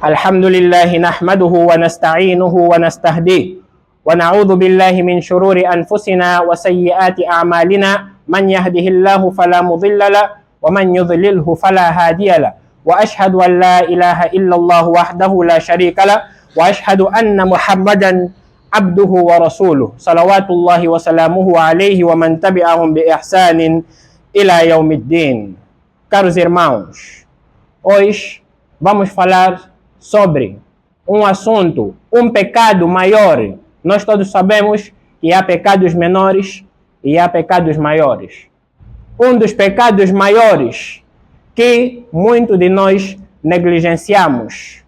الحمد لله نحمده ونستعينه ونستهديه ونعوذ بالله من شرور أنفسنا وسيئات أعمالنا من يهده الله فلا مضل له ومن يضلله فلا هادي له وأشهد أن لا إله إلا الله وحده لا شريك له وأشهد أن محمدا عبده ورسوله صلوات الله وسلامه عليه ومن تبعهم بإحسان إلى يوم الدين. Caros irmãos, hoje vamos falar sobre um assunto, um pecado maior. Nós todos sabemos que há pecados menores e há pecados maiores. Um dos pecados maiores que muito de nós negligenciamos.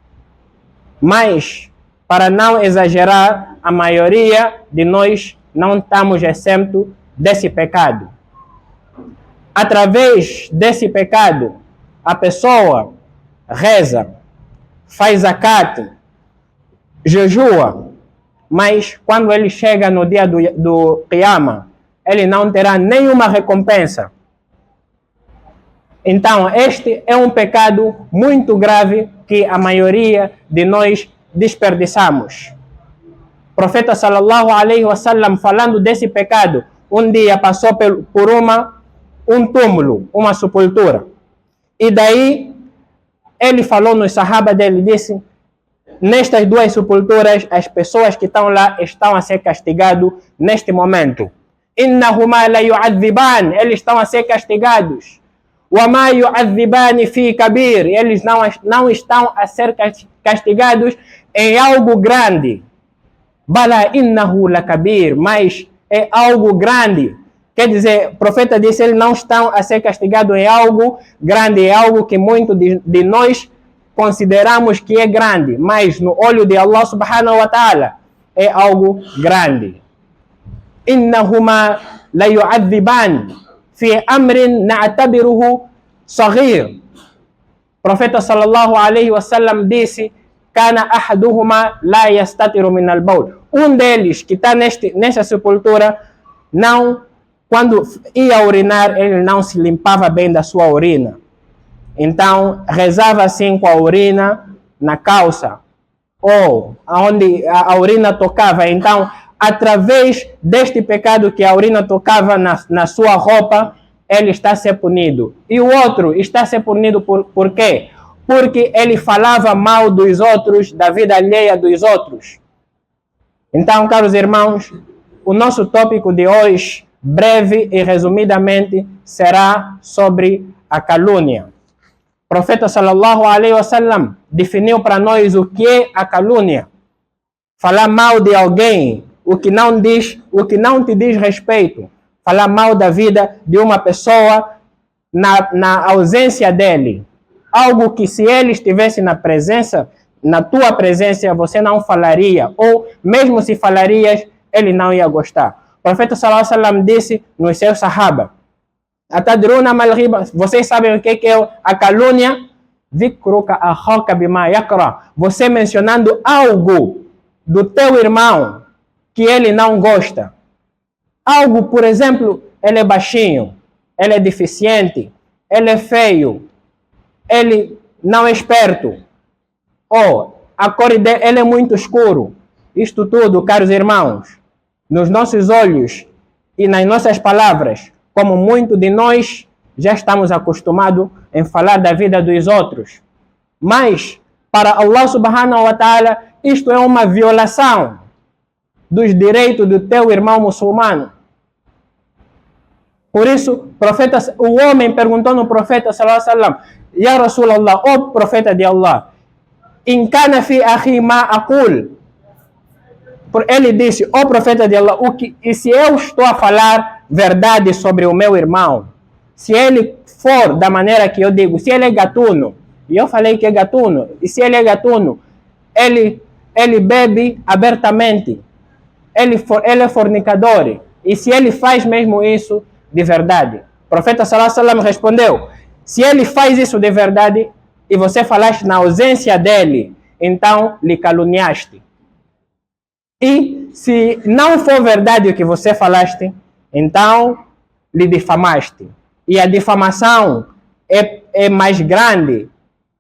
Mas, para não exagerar, a maioria de nós não estamos exentos desse pecado. Através desse pecado, a pessoa reza, faz zakat, jejua, mas quando ele chega no dia do Qiyama, ele não terá nenhuma recompensa. Então, este é um pecado muito grave que a maioria de nós desperdiçamos. O profeta sallallahu alaihi wasallam, falando desse pecado, um dia passou por um túmulo, uma sepultura. E daí, ele falou nos sahaba dele, disse: nestas duas sepulturas, as pessoas que estão lá estão a ser castigadas neste momento. Innahuma la yu'adhiban, eles estão a ser castigados. Wa ma yu'adhibani fi kabir, eles não estão a ser castigados em algo grande. Bala innahu la kabir, mas é algo grande. Quer dizer, o profeta disse, eles não estão a ser castigados em algo grande, é algo que muitos de nós consideramos que é grande, mas no olho de Allah subhanahu wa ta'ala é algo grande. Innahuma la yu'adhiban fi amrin na'tabiruhu saghir. O profeta sallallahu alaihi wasallam disse, kana ahaduhuma la yastatiru min al-bawl. Um deles que está nesta sepultura, quando ia urinar, ele não se limpava bem da sua urina. Então, rezava assim com a urina na calça, ou aonde a urina tocava. Então, através deste pecado que a urina tocava na sua roupa, ele está a ser punido. E o outro está a ser punido por quê? Porque ele falava mal dos outros, da vida alheia dos outros. Então, caros irmãos, o nosso tópico de hoje, breve e resumidamente, será sobre a calúnia. O profeta sallallahu alaihi wasallam definiu para nós o que é a calúnia. Falar mal de alguém, o que não te diz respeito. Falar mal da vida de uma pessoa na ausência dele. Algo que se ele estivesse na tua presença, você não falaria. Ou mesmo se falarias, ele não ia gostar. O profeta sallallahu alaihi wasallam disse nos seus sahaba, atadruna mal ghiba, vocês sabem o que é a calúnia? Dhikruka akhaka bima yakra, você mencionando algo do teu irmão que ele não gosta. Algo, por exemplo, ele é baixinho, ele é deficiente, ele é feio, ele não é esperto, ou a cor dele ele é muito escuro. Isto tudo, caros irmãos, nos nossos olhos e nas nossas palavras, como muitos de nós já estamos acostumados em falar da vida dos outros. Mas, para Allah subhanahu wa ta'ala, isto é uma violação dos direitos do teu irmão muçulmano. Por isso, o homem perguntou no profeta sallallahu alaihi wasallam, Ya Rasulallah, ó profeta de Allah, in kana fi akhi ma aqul. Ele disse, ó profeta de Allah, e se eu estou a falar verdade sobre o meu irmão, se ele for da maneira que eu digo, se ele é gatuno, e eu falei que é gatuno, e se ele é gatuno, ele bebe abertamente, ele é fornicador, e se ele faz mesmo isso de verdade? O profeta sallallahu alaihi wasallam respondeu, se ele faz isso de verdade, e você falaste na ausência dele, então lhe caluniaste. E se não for verdade o que você falaste, então lhe difamaste. E a difamação é mais grande,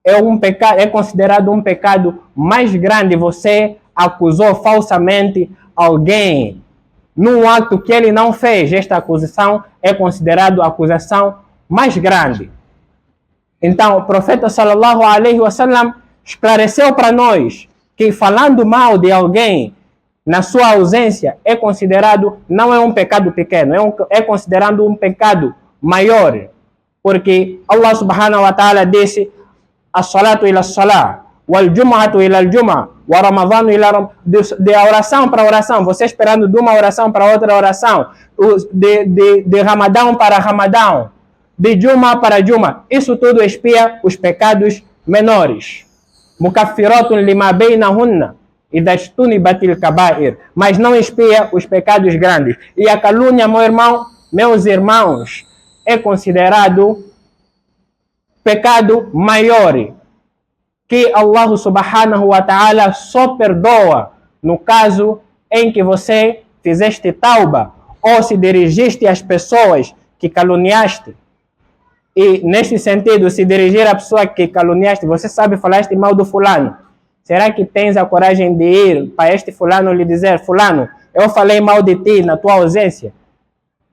é considerado um pecado mais grande. Você acusou falsamente alguém num ato que ele não fez. Esta acusação é considerada a acusação mais grande. Então, o profeta sallallahu alaihi wasallam esclareceu para nós que falando mal de alguém na sua ausência é considerado, não é um pecado pequeno, é considerado um pecado maior. Porque Allah subhanahu wa ta'ala disse: as-salatu ila as-salah, wal-jum'atu ila al-jum'a, wa ramadhanu ila de oração para oração, você esperando de uma oração para outra oração, de Ramadão para Ramadão, de Juma para Juma, isso tudo expia os pecados menores. Mukaffiratun lima bainahunna idha ijtunibatil kaba'ir, mas não expia os pecados grandes. E a calúnia, meus irmãos, é considerado pecado maior, que Allah subhanahu wa ta'ala só perdoa no caso em que você fizeste tauba ou se dirigiste às pessoas que caluniaste. E neste sentido, se dirigir à pessoa que caluniaste, você sabe, falaste mal do fulano. Será que tens a coragem de ir para este fulano e lhe dizer: fulano, eu falei mal de ti na tua ausência?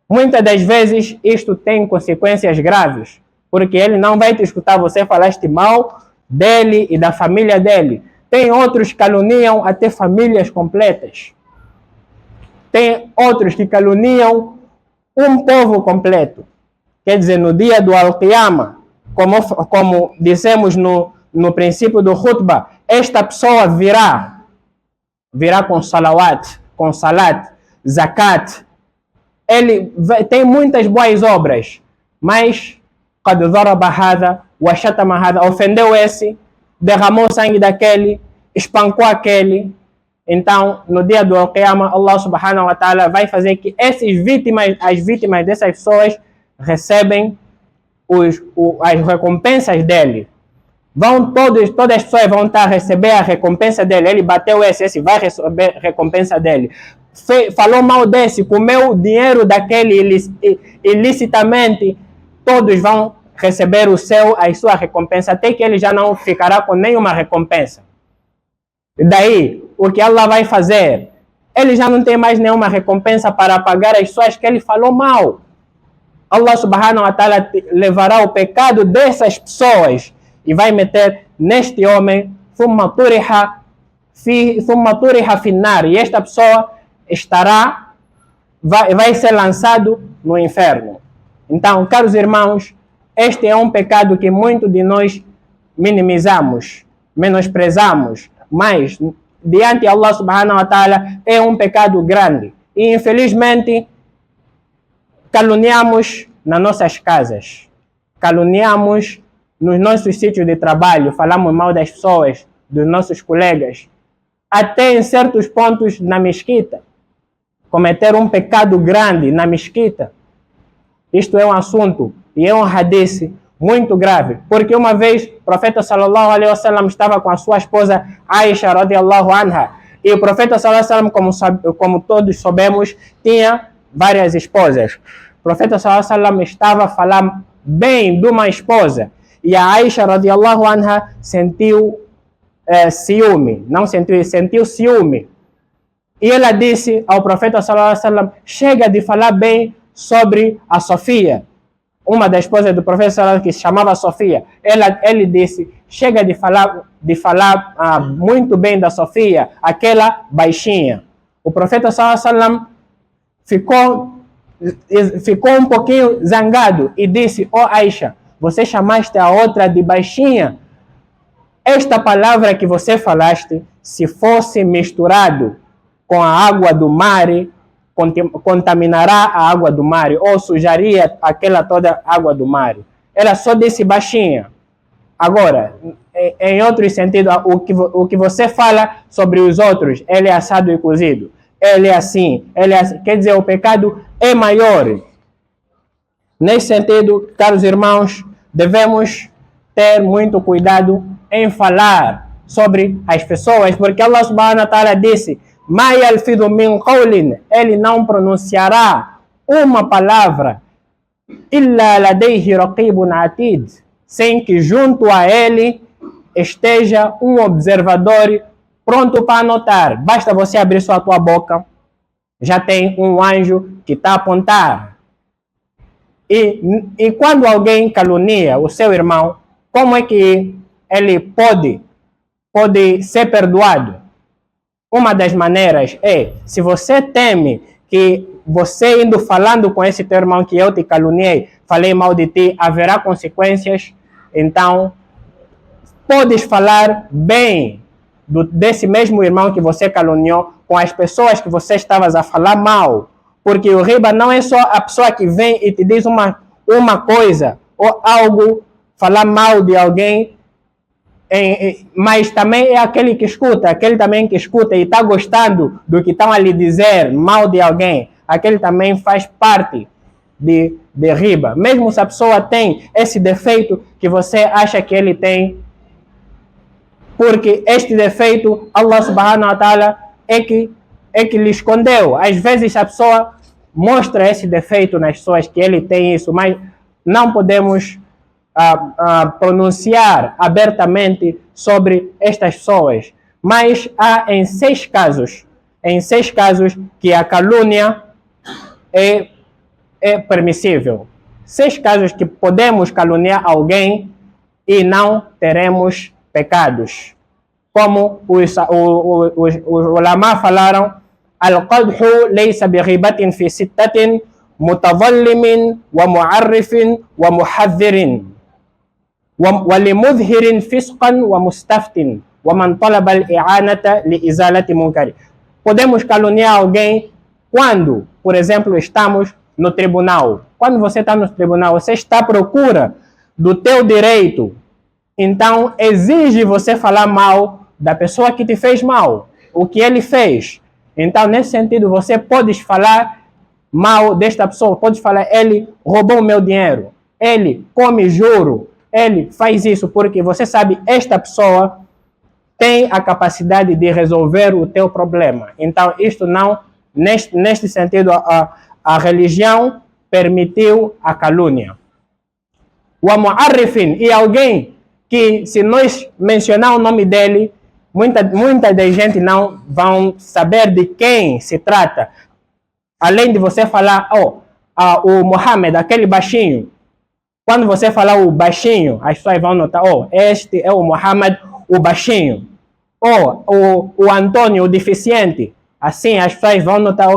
Muitas das vezes isto tem consequências graves, porque ele não vai te escutar, você falaste mal dele e da família dele. Tem outros que caluniam até famílias completas. Tem outros que caluniam um povo completo. Quer dizer, no dia do Al-Qiyamah, como dissemos no princípio do khutbah, esta pessoa virá com salawat, com salat, zakat. Ele tem muitas boas obras, mas qad daraba hadha wa shatama hadha, ofendeu esse, derramou sangue daquele, espancou aquele. Então, no dia do Al-Qiyamah, Allah subhanahu wa ta'ala vai fazer que as vítimas dessas pessoas recebem as recompensas dele. Todas as pessoas vão estar a receber a recompensa dele. Ele bateu esse vai receber a recompensa dele. Falou mal desse, comeu o dinheiro daquele ilicitamente, todos vão receber a sua recompensa, até que ele já não ficará com nenhuma recompensa. E daí, o que Allah vai fazer? Ele já não tem mais nenhuma recompensa para pagar as pessoas que ele falou mal. Allah subhanahu wa ta'ala levará o pecado dessas pessoas e vai meter neste homem, thumma turiha finnar, e esta pessoa vai ser lançado no inferno. Então, caros irmãos, este é um pecado que muitos de nós minimizamos, menosprezamos, mas diante de Allah subhanahu wa ta'ala é um pecado grande. E infelizmente caluniamos nas nossas casas, caluniamos nos nossos sítios de trabalho, falamos mal das pessoas, dos nossos colegas, até em certos pontos na mesquita, cometer um pecado grande na mesquita. Isto é um assunto e é um hadith muito grave, porque uma vez o profeta sallallahu alaihi wasallam estava com a sua esposa Aisha radiallahu anha, e o profeta sallallahu alaihi wasallam, como todos sabemos, tinha várias esposas. O profeta sallallahu alaihi wasallam estava a falar bem de uma esposa, e a Aisha radiallahu anha sentiu ciúme, sentiu ciúme. E ela disse ao profeta sallallahu alaihi wasallam: chega de falar bem sobre a Sofia, uma das esposas do profeta sallallahu alaihi wasallam, que se chamava Sofia. Ele disse: chega de falar muito bem da Sofia, aquela baixinha. O profeta sallallahu alaihi wasallam ficou um pouquinho zangado e disse: ó Aisha, você chamaste a outra de baixinha? Esta palavra que você falaste, se fosse misturado com a água do mar, contaminará a água do mar, ou sujaria aquela toda água do mar. Ela só disse baixinha. Agora, em outro sentido, o que você fala sobre os outros, ele é assado e cozido, ele é assim, quer dizer, o pecado é maior. Nesse sentido, caros irmãos, devemos ter muito cuidado em falar sobre as pessoas, porque Allah subhanahu wa ta'ala disse: ma yalfidhu min qawlin, ele não pronunciará uma palavra, illa ladayhi raqibun atid, sem que junto a ele esteja um observador pronto para anotar. Basta você abrir só a tua boca, já tem um anjo que está a apontar. E quando alguém calunia o seu irmão, como é que ele pode ser perdoado? Uma das maneiras é, se você teme que você indo falando com esse teu irmão que eu te caluniei, falei mal de ti, haverá consequências, então podes falar bem desse mesmo irmão que você caluniou com as pessoas que você estavas a falar mal. Porque o riba não é só a pessoa que vem e te diz uma coisa ou algo, falar mal de alguém, mas também é aquele que escuta, aquele também que escuta e está gostando do que estão a lhe dizer mal de alguém. Aquele também faz parte de riba. Mesmo se a pessoa tem esse defeito que você acha que ele tem, porque este defeito Allah subhanahu wa ta'ala é que lhe escondeu. Às vezes a pessoa mostra esse defeito nas pessoas que ele tem isso, mas não podemos pronunciar abertamente sobre estas pessoas. Mas há em 6 casos que a calúnia é permissível. 6 casos que podemos caluniar alguém e não teremos pecados. Como os ulama falaram, al-qadhu laysa bighibatin fi sittatin mutadhallimin wa mu'arrifin wa muhadhirin wa limudhirin fisqan wa mustaftin wa man talaba al-i'anata li izalati munkari. Podemos caluniar alguém quando, por exemplo, estamos no tribunal. Quando você está no tribunal, você está à procura do teu direito. Então, exige você falar mal da pessoa que te fez mal, o que ele fez. Então, nesse sentido, você pode falar mal desta pessoa, pode falar, ele roubou o meu dinheiro, ele come juro, ele faz isso, porque você sabe, esta pessoa tem a capacidade de resolver o teu problema. Então, isto não, neste sentido, a religião permitiu a calúnia. O mu'arrifin, e alguém que, se nós mencionar o nome dele, muita da gente não vão saber de quem se trata. Além de você falar, o Muhammad, aquele baixinho. Quando você falar o baixinho, as pessoas vão notar, este é o Muhammad, o baixinho. O Antônio, o deficiente. Assim, as pessoas vão notar,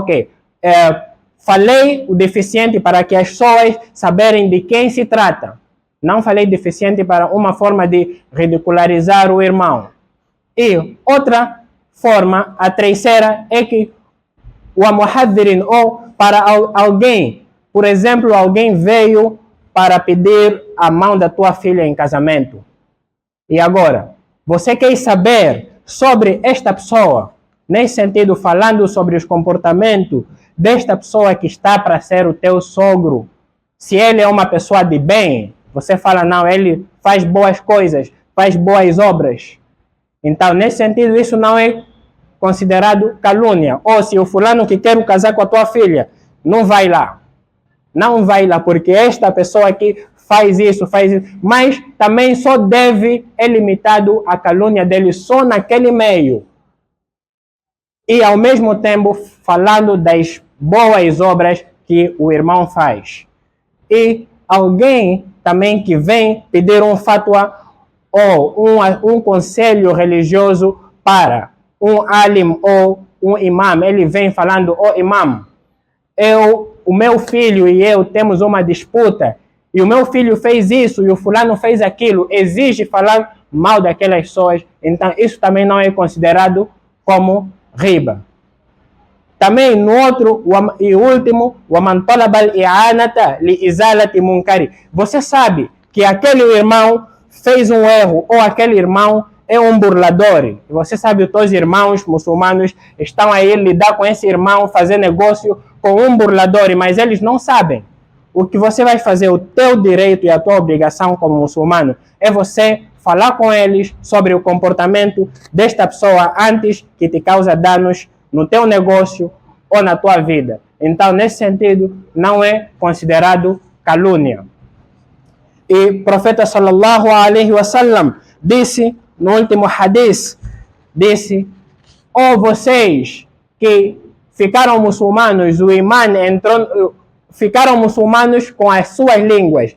falei o deficiente para que as pessoas saberem de quem se trata. Não falei deficiente para uma forma de ridicularizar o irmão. E outra forma, a terceira, é que o muhadhirin, ou para alguém, por exemplo, alguém veio para pedir a mão da tua filha em casamento. E agora, você quer saber sobre esta pessoa, nesse sentido, falando sobre os comportamentos desta pessoa que está para ser o teu sogro. Se ele é uma pessoa de bem, você fala, não, ele faz boas coisas, faz boas obras. Então, nesse sentido, isso não é considerado calúnia. Ou se o fulano que quer casar com a tua filha, não vai lá. Não vai lá, porque esta pessoa aqui faz isso. Mas também só é limitado a calúnia dele só naquele meio. E, ao mesmo tempo, falando das boas obras que o irmão faz. E alguém também que vem pedir um fatwa ou um conselho religioso para um alim ou um imam, ele vem falando, imam, o meu filho e eu temos uma disputa, e o meu filho fez isso, e o fulano fez aquilo, exige falar mal daquelas pessoas, então isso também não é considerado como riba. Também no outro e último, وَمَنْ طَلَبَ الْإِعَانَةَ لِإِزَالَةِ مُنْكَرٍ. Você sabe que aquele irmão fez um erro, ou aquele irmão é um burlador. E você sabe que os irmãos muçulmanos estão aí lidar com esse irmão, fazer negócio com um burlador, mas eles não sabem. O que você vai fazer, o teu direito e a tua obrigação como muçulmano, é você falar com eles sobre o comportamento desta pessoa antes que te cause danos no teu negócio ou na tua vida. Então, nesse sentido, não é considerado calúnia. E o profeta sallallahu alaihi wasallam disse, no último hadith, disse: ou vocês que ficaram muçulmanos, o imã entrou, ficaram muçulmanos com as suas línguas.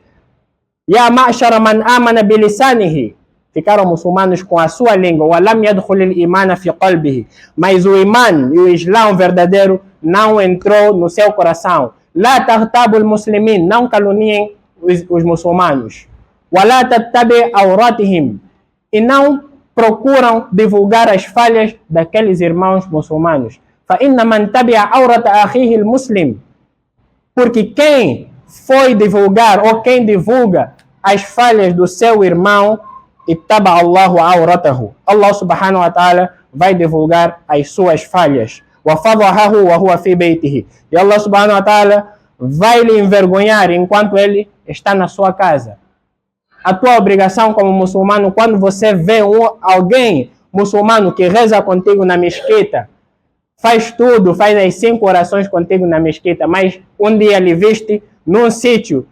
Ya ma'shara man amana bilisanihi, ficaram muçulmanos com a sua língua. Walam yadkhulil imana fi qalbihi, mas o imã e o islão verdadeiro não entrou no seu coração. La taghtabul muslimin, não caluniem os muçulmanos. Wala tattabi awratihim, e não procuram divulgar as falhas daqueles irmãos muçulmanos. Fa inna man tabi'a awrata akhihi al-muslim, porque quem foi divulgar ou quem divulga as falhas do seu irmão, ittaba Allahu awratahu, Allah subhanahu wa ta'ala vai divulgar as suas falhas. Wa fadahahu wa huwa fi baytihi, e Allah subhanahu wa ta'ala vai lhe envergonhar enquanto ele está na sua casa. A tua obrigação como muçulmano, quando você vê alguém muçulmano que reza contigo na mesquita, faz tudo, faz as 5 orações contigo na mesquita, mas um dia lhe viste num sítio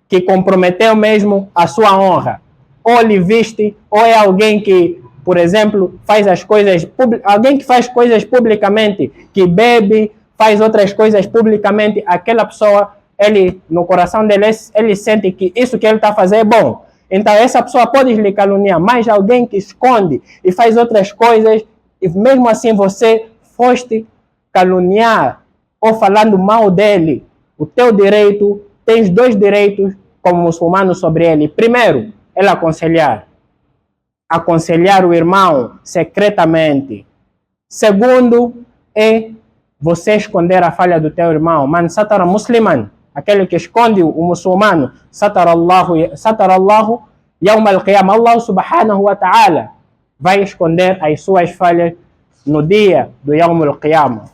que comprometeu mesmo a sua honra, ou lhe viste, ou é alguém que, por exemplo, faz as coisas, alguém que faz coisas publicamente, que bebe, faz outras coisas publicamente, aquela pessoa, ele, no coração dele, ele sente que isso que ele está fazendo é bom. Então essa pessoa pode lhe caluniar, mas alguém que esconde e faz outras coisas, e mesmo assim você foste caluniar ou falando mal dele, o teu direito, tens 2 direitos como muçulmano sobre ele. Primeiro, ele aconselhar o irmão secretamente. Segundo, é você esconder a falha do teu irmão. Man satara musliman, aquele que esconde o muçulmano, satara Allahu yawm al-qiyamah, Allah subhanahu wa ta'ala vai esconder as suas falhas no dia do yawm al-qiyamah.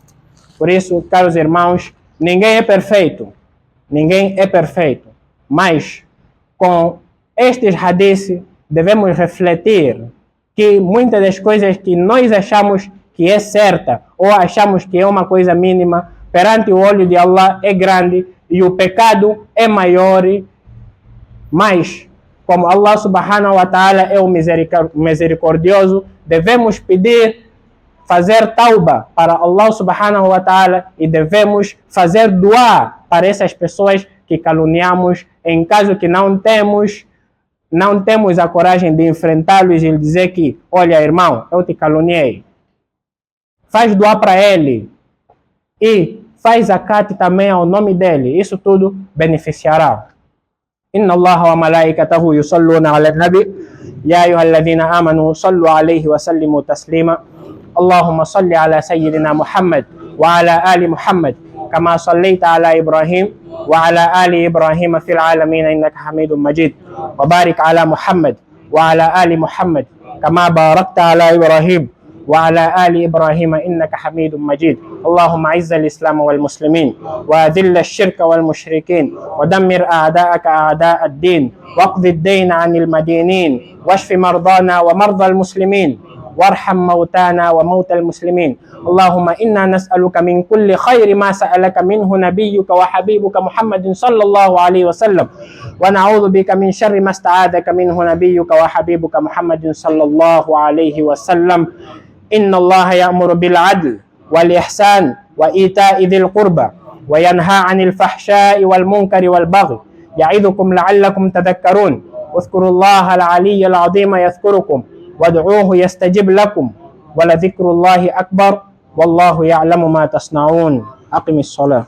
Por isso, caros irmãos, ninguém é perfeito, mas com estes hadiths devemos refletir que muitas das coisas que nós achamos que é certa ou achamos que é uma coisa mínima, perante o olho de Allah é grande e o pecado é maior, mas como Allah subhanahu wa ta'ala é o misericordioso, devemos pedir, fazer tauba para Allah subhanahu wa ta'ala e devemos fazer dua para essas pessoas que caluniamos, em caso que não temos a coragem de enfrentá-los e dizer que, olha irmão, eu te caluniei. Faz dua para ele e faz zakat também ao nome dele. Isso tudo beneficiará. Inna Allah wa malaikatahu yusalluna ala nabi ya ayyuhalladhina amanu sallu alayhi wa sallimu taslima. Allahumma salli ala sayyidina Muhammad wa ala ali Muhammad kama sallaita ala Ibrahim wa ala ali Ibrahim fil alamin innaka Hamidum Majid. Wa barik ala Muhammad wa ala ali Muhammad kama barakta ala Ibrahim وعلى آل إبراهيم إنك حميد مجيد. اللهم أعز الإسلام والمسلمين وأذل الشرك والمشركين ودمر أعداءك أعداء الدين واقض الدين عن المدينين واشف مرضانا ومرضى المسلمين وارحم موتانا وموتى المسلمين. اللهم إنا نسألك من كل خير ما سألك منه نبيك وحبيبك محمد صلى الله عليه وسلم ونعوذ بك من شر ما استعاذك منه نبيك وحبيبك محمد صلى الله عليه وسلم. إن الله يأمر بالعدل والإحسان وإيتاء ذي القربى وينهى عن الفحشاء والمنكر والبغي يعظكم لعلكم تذكرون. واذكروا الله العلي العظيم يذكركم وادعوه يستجب لكم ولذكر الله أكبر والله يعلم ما تصنعون. أقم الصلاة.